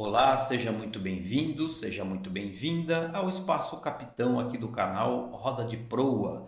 Olá, seja muito bem-vindo, seja muito bem-vinda ao Espaço Capitão aqui do canal Roda de Proa.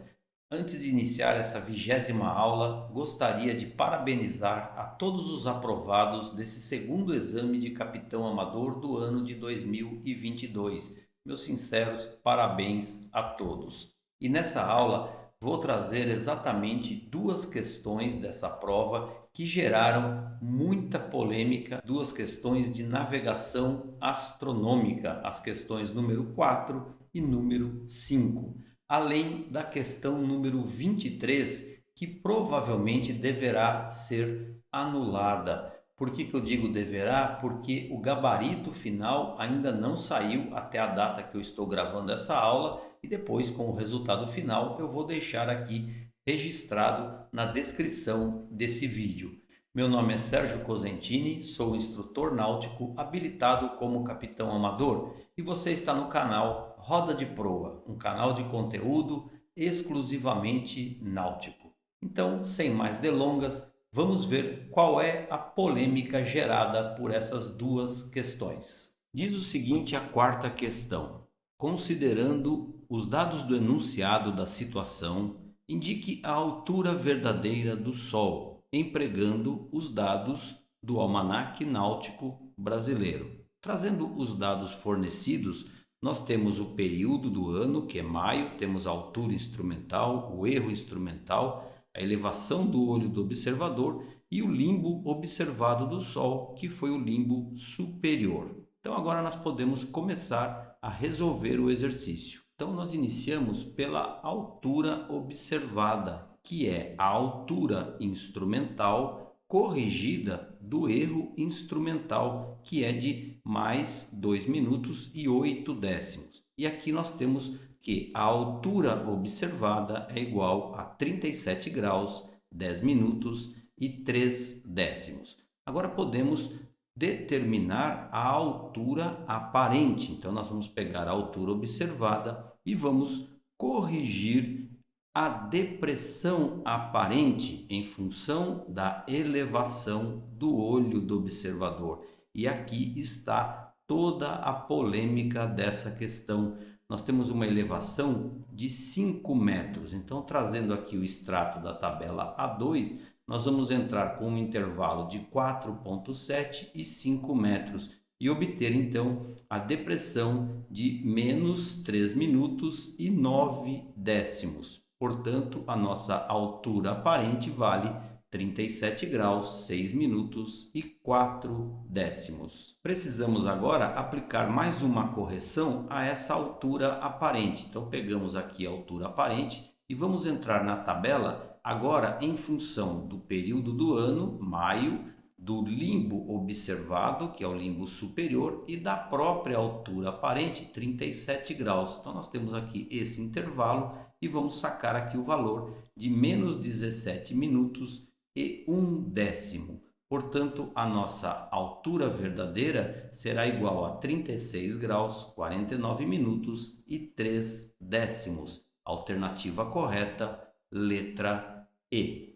Antes de iniciar essa 20ª aula, gostaria de parabenizar a todos os aprovados desse segundo exame de capitão amador do ano de 2022. Meus sinceros parabéns a todos. E nessa aula vou trazer exatamente duas questões dessa prova que geraram muita polêmica, duas questões de navegação astronômica, as questões número 4 e número 5. Além da questão número 23, que provavelmente deverá ser anulada. Por que eu digo deverá? Porque o gabarito final ainda não saiu até a data que eu estou gravando essa aula e depois, com o resultado final, eu vou deixar aqui registrado na descrição desse vídeo. Meu nome é Sérgio Cosentini, sou instrutor náutico habilitado como capitão amador e você está no canal Roda de Proa, um canal de conteúdo exclusivamente náutico. Então, sem mais delongas, vamos ver qual é a polêmica gerada por essas duas questões. Diz o seguinte a quarta questão: considerando os dados do enunciado da situação, indique a altura verdadeira do Sol, empregando os dados do Almanaque Náutico Brasileiro. Trazendo os dados fornecidos, nós temos o período do ano, que é maio, temos a altura instrumental, o erro instrumental, a elevação do olho do observador e o limbo observado do Sol, que foi o limbo superior. Então agora nós podemos começar a resolver o exercício. Então nós iniciamos pela altura observada, que é a altura instrumental corrigida do erro instrumental, que é de mais 2 minutos e 8 décimos. E aqui nós temos que a altura observada é igual a 37 graus, 10 minutos e 3 décimos. Agora podemos determinar a altura aparente. Então nós vamos pegar a altura observada e vamos corrigir a depressão aparente em função da elevação do olho do observador. E aqui está toda a polêmica dessa questão. Nós temos uma elevação de 5 metros. Então, trazendo aqui o extrato da tabela A2, nós vamos entrar com um intervalo de 4,7 e 5 metros e obter então a depressão de menos 3 minutos e 9 décimos. Portanto, a nossa altura aparente vale 37 graus, 6 minutos e 4 décimos. Precisamos agora aplicar mais uma correção a essa altura aparente. Então, pegamos aqui a altura aparente e vamos entrar na tabela agora em função do período do ano, maio, do limbo observado, que é o limbo superior, e da própria altura aparente, 37 graus. Então, nós temos aqui esse intervalo e vamos sacar aqui o valor de menos 17 minutos e 1 décimo. Portanto, a nossa altura verdadeira será igual a 36 graus, 49 minutos e 3 décimos. Alternativa correta, letra E.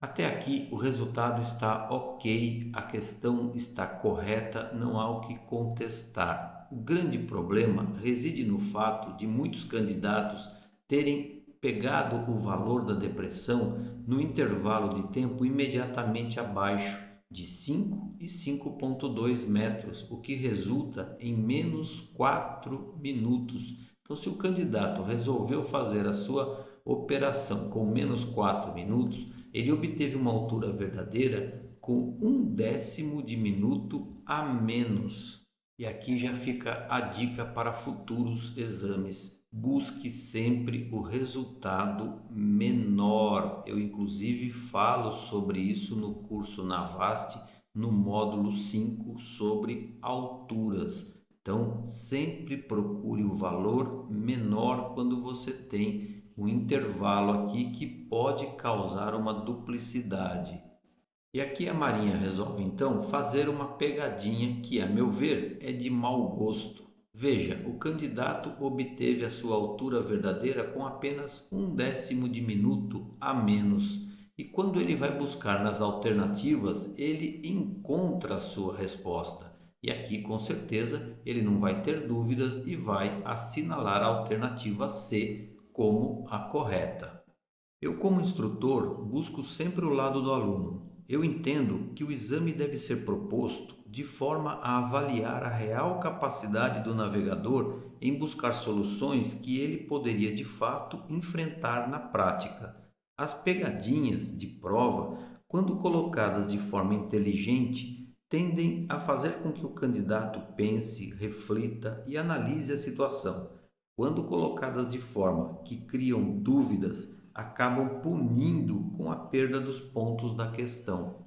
Até aqui o resultado está ok, a questão está correta, não há o que contestar. O grande problema reside no fato de muitos candidatos terem pegado o valor da depressão no intervalo de tempo imediatamente abaixo de 5 e 5,2 metros, o que resulta em menos 4 minutos. Então, se o candidato resolveu fazer a sua operação com menos 4 minutos, ele obteve uma altura verdadeira com 1 décimo de minuto a menos. E aqui já fica a dica para futuros exames. Busque sempre o resultado menor. Eu, inclusive, falo sobre isso no curso Navast, no módulo 5, sobre alturas. Então, sempre procure o valor menor quando você tem um intervalo aqui que pode causar uma duplicidade. E aqui a Marinha resolve então fazer uma pegadinha que, a meu ver, é de mau gosto. Veja, o candidato obteve a sua altura verdadeira com apenas 1 décimo de minuto a menos. E quando ele vai buscar nas alternativas, ele encontra a sua resposta. E aqui, com certeza, ele não vai ter dúvidas e vai assinalar a alternativa C como a correta. Eu, como instrutor, busco sempre o lado do aluno. Eu entendo que o exame deve ser proposto de forma a avaliar a real capacidade do navegador em buscar soluções que ele poderia de fato enfrentar na prática. As pegadinhas de prova, quando colocadas de forma inteligente, tendem a fazer com que o candidato pense, reflita e analise a situação. Quando colocadas de forma que criam dúvidas, acabam punindo com a perda dos pontos da questão.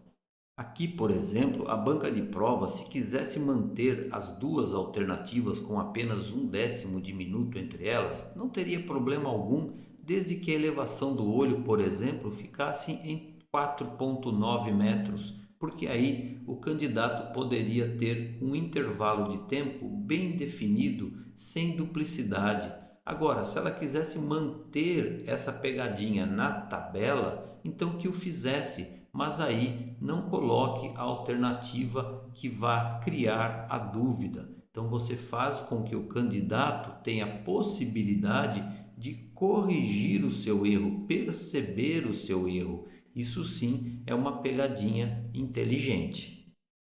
Aqui, por exemplo, a banca de prova, se quisesse manter as duas alternativas com apenas 1/10 de minuto entre elas, não teria problema algum, desde que a elevação do olho, por exemplo, ficasse em 4,9 metros, porque aí o candidato poderia ter um intervalo de tempo bem definido, sem duplicidade. Agora, se ela quisesse manter essa pegadinha na tabela, então que o fizesse, mas aí não coloque a alternativa que vá criar a dúvida. Então você faz com que o candidato tenha a possibilidade de corrigir o seu erro, perceber o seu erro. Isso sim é uma pegadinha inteligente.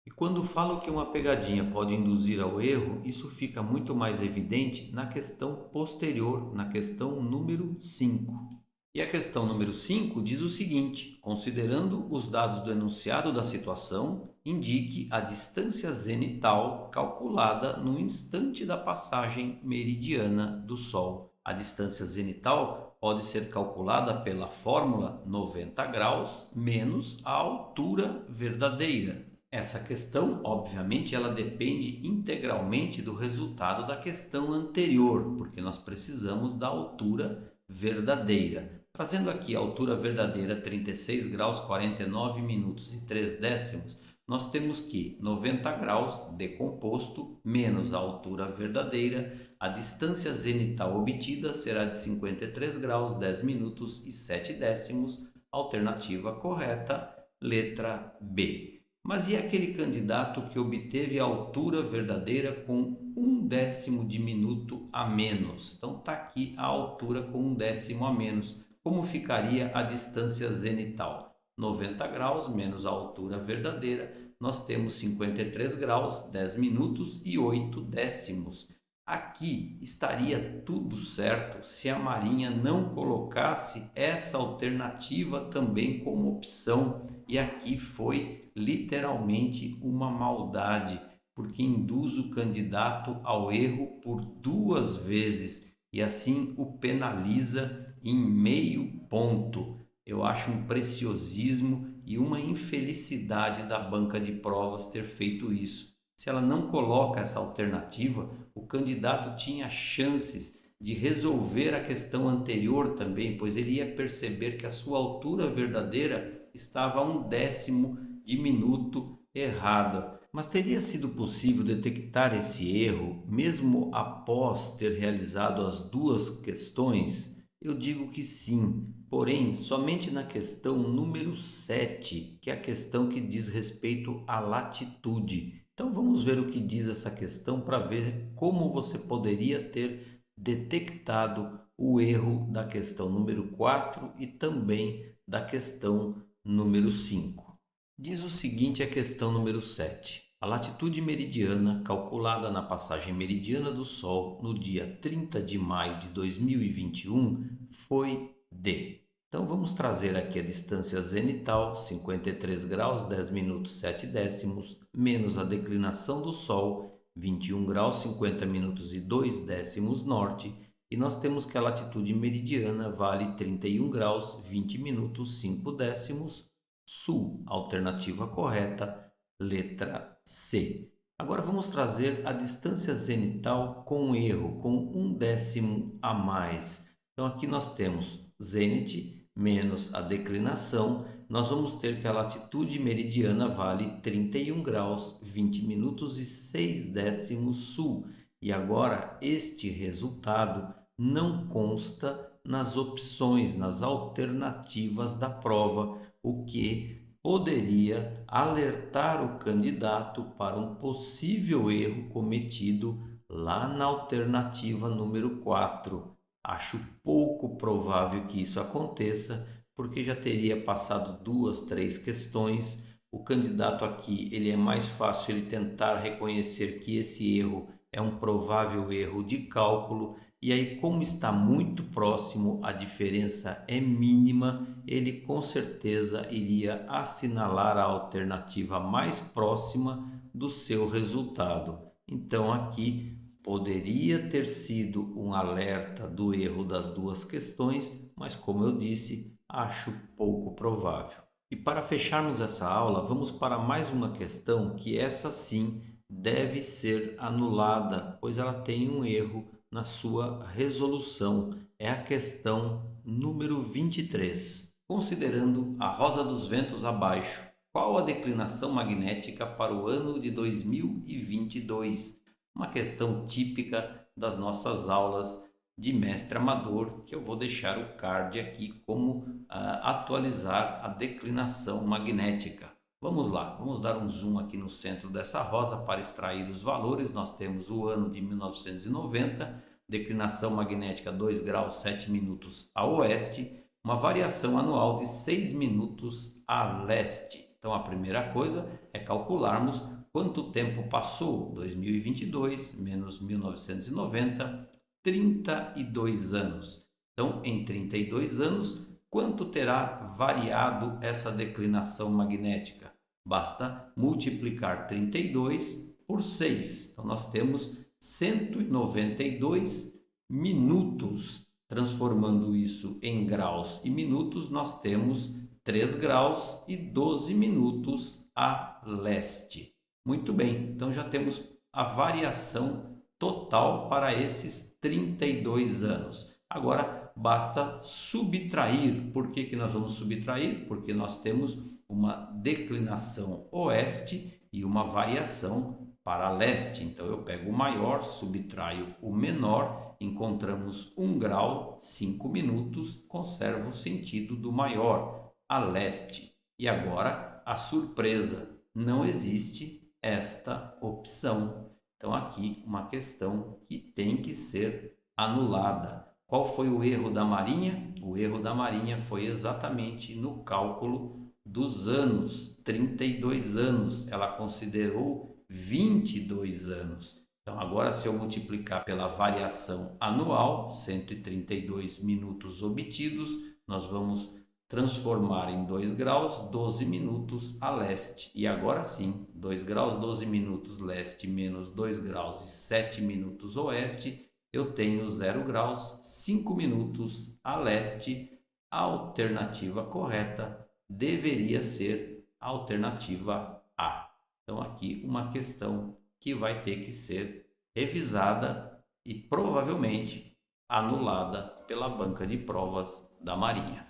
E quando falo que uma pegadinha pode induzir ao erro, isso fica muito mais evidente na questão posterior, na questão número 5. E a questão número 5 diz o seguinte: considerando os dados do enunciado da situação, indique a distância zenital calculada no instante da passagem meridiana do Sol. A distância zenital pode ser calculada pela fórmula 90 graus menos a altura verdadeira. Essa questão, obviamente, ela depende integralmente do resultado da questão anterior, porque nós precisamos da altura verdadeira. Trazendo aqui a altura verdadeira 36 graus 49 minutos e 3 décimos, nós temos que 90 graus decomposto menos a altura verdadeira, a distância zenital obtida será de 53 graus 10 minutos e 7 décimos, alternativa correta, letra B. Mas e aquele candidato que obteve a altura verdadeira com 1/10 de minuto a menos? Então está aqui a altura com 1/10 a menos. Como ficaria a distância zenital? 90 graus menos a altura verdadeira, nós temos 53 graus, 10 minutos e 8 décimos. Aqui estaria tudo certo se a Marinha não colocasse essa alternativa também como opção. E aqui foi literalmente uma maldade, porque induz o candidato ao erro por 2 vezes e assim o penaliza em meio ponto. Eu acho um preciosismo e uma infelicidade da banca de provas ter feito isso. Se ela não coloca essa alternativa, o candidato tinha chances de resolver a questão anterior também, pois ele ia perceber que a sua altura verdadeira estava a 1/10 de minuto errada. Mas teria sido possível detectar esse erro mesmo após ter realizado as 2 questões? Eu digo que sim, porém somente na questão número 7, que é a questão que diz respeito à latitude. Então vamos ver o que diz essa questão para ver como você poderia ter detectado o erro da questão número 4 e também da questão número 5. Diz o seguinte a questão número 7. A latitude meridiana calculada na passagem meridiana do Sol no dia 30 de maio de 2021 foi D. Então vamos trazer aqui a distância zenital, 53 graus 10 minutos 7 décimos, menos a declinação do Sol, 21 graus 50 minutos e 2 décimos norte, e nós temos que a latitude meridiana vale 31 graus 20 minutos 5 décimos sul. Alternativa correta, letra C. Agora vamos trazer a distância zenital com erro, com 1/10 a mais. Então aqui nós temos zênite menos a declinação, nós vamos ter que a latitude meridiana vale 31 graus 20 minutos e 6 décimos sul. E agora este resultado não consta nas opções, nas alternativas da prova, o que poderia alertar o candidato para um possível erro cometido lá na alternativa número 4. Acho pouco provável que isso aconteça, porque já teria passado 2, 3 questões. O candidato aqui, ele é mais fácil ele tentar reconhecer que esse erro é um provável erro de cálculo, e aí, como está muito próximo, a diferença é mínima, ele com certeza iria assinalar a alternativa mais próxima do seu resultado. Então aqui poderia ter sido um alerta do erro das 2 questões, mas como eu disse, acho pouco provável. E para fecharmos essa aula, vamos para mais uma questão que essa sim deve ser anulada, pois ela tem um erro na sua resolução. É a questão número 23. Considerando a rosa dos ventos abaixo, qual a declinação magnética para o ano de 2022? Uma questão típica das nossas aulas de mestre amador, que eu vou deixar o card aqui como atualizar a declinação magnética. Vamos lá, vamos dar um zoom aqui no centro dessa rosa para extrair os valores. Nós temos o ano de 1990, declinação magnética 2 graus 7 minutos a oeste, uma variação anual de 6 minutos a leste. Então a primeira coisa é calcularmos quanto tempo passou, 2022 menos 1990, 32 anos. Então em 32 anos, quanto terá variado essa declinação magnética? Basta multiplicar 32 por 6. Então, nós temos 192 minutos. Transformando isso em graus e minutos, nós temos 3 graus e 12 minutos a leste. Muito bem, então já temos a variação total para esses 32 anos. Agora, basta subtrair. Por que nós vamos subtrair? Porque nós temos uma declinação oeste e uma variação para leste. Então eu pego o maior, subtraio o menor, encontramos 1 grau, 5 minutos, conservo o sentido do maior, a leste. E agora a surpresa, não existe esta opção. Então aqui uma questão que tem que ser anulada. Qual foi o erro da Marinha? O erro da Marinha foi exatamente no cálculo dos anos, 32 anos. Ela considerou 22 anos. Então, agora, se eu multiplicar pela variação anual, 132 minutos obtidos, nós vamos transformar em 2 graus, 12 minutos a leste. E agora sim, 2 graus, 12 minutos leste menos 2 graus e 7 minutos oeste, eu tenho 0 graus, 5 minutos a leste. A alternativa correta deveria ser a alternativa A. Então aqui uma questão que vai ter que ser revisada e provavelmente anulada pela banca de provas da Marinha.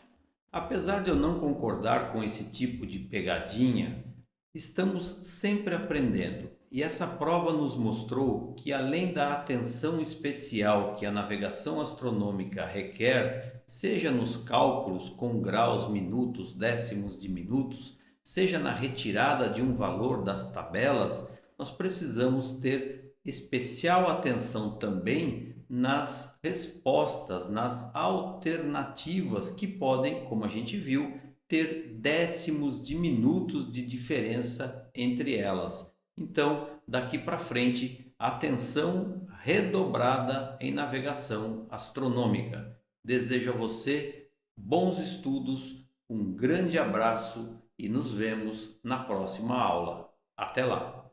Apesar de eu não concordar com esse tipo de pegadinha, estamos sempre aprendendo. E essa prova nos mostrou que, além da atenção especial que a navegação astronômica requer, seja nos cálculos com graus, minutos, décimos de minutos, seja na retirada de um valor das tabelas, nós precisamos ter especial atenção também nas respostas, nas alternativas que podem, como a gente viu, ter décimos de minutos de diferença entre elas. Então, daqui para frente, atenção redobrada em navegação astronômica. Desejo a você bons estudos, um grande abraço e nos vemos na próxima aula. Até lá!